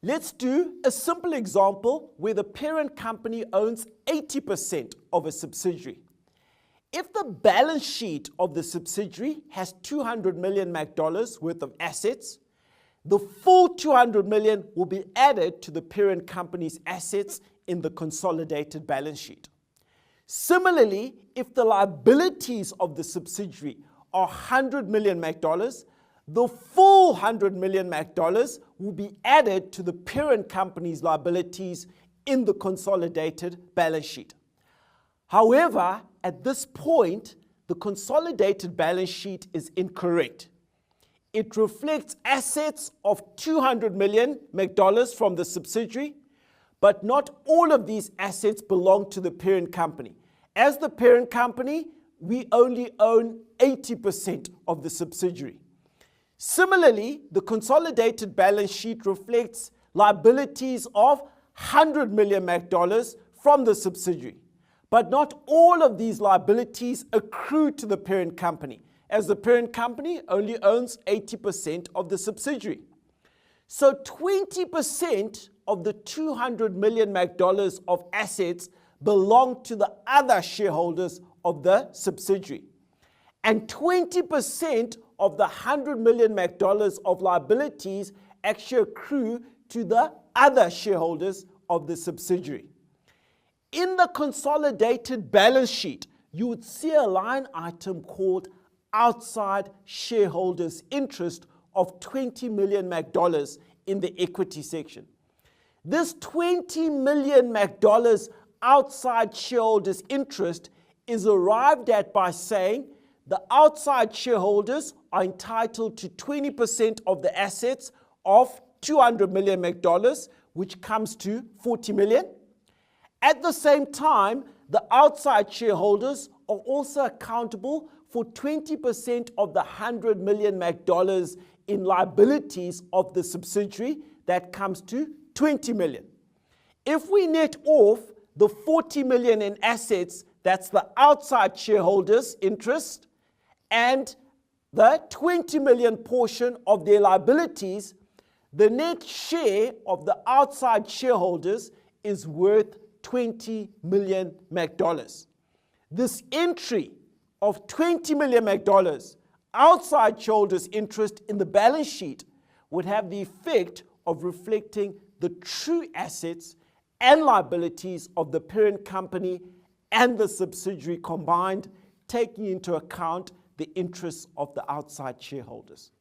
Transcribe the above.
Let's do a simple example where the parent company owns 80% of a subsidiary. If the balance sheet of the subsidiary has $200 million worth of assets, the full $200 million will be added to the parent company's assets in the consolidated balance sheet. Similarly, if the liabilities of the subsidiary are $100 million, the full $100 million will be added to the parent company's liabilities in the consolidated balance sheet. However, at this point, the consolidated balance sheet is incorrect. It reflects assets of $200 million from the subsidiary, but not all of these assets belong to the parent company. As the parent company, we only own 80% of the subsidiary. Similarly, the consolidated balance sheet reflects liabilities of $100 million from the subsidiary. But not all of these liabilities accrue to the parent company, as the parent company only owns 80% of the subsidiary. So 20% of the $200 million of assets belong to the other shareholders of the subsidiary. And 20% of the $100 million of liabilities actually accrue to the other shareholders of the subsidiary. In the consolidated balance sheet, you would see a line item called outside shareholders' interest of $20 million in the equity section. This $20 million outside shareholders' interest is arrived at by saying the outside shareholders are entitled to 20% of the assets of $200 million, which comes to $40 million. At the same time, the outside shareholders are also accountable for 20% of the $100 million in liabilities of the subsidiary. That comes to $20 million. If we net off the $40 million in assets, that's the outside shareholders' interest, and the $20 million portion of their liabilities, the net share of the outside shareholders is worth $20 million. This entry of $20 million outside shareholders' interest in the balance sheet would have the effect of reflecting the true assets and liabilities of the parent company and the subsidiary combined, taking into account the interests of the outside shareholders.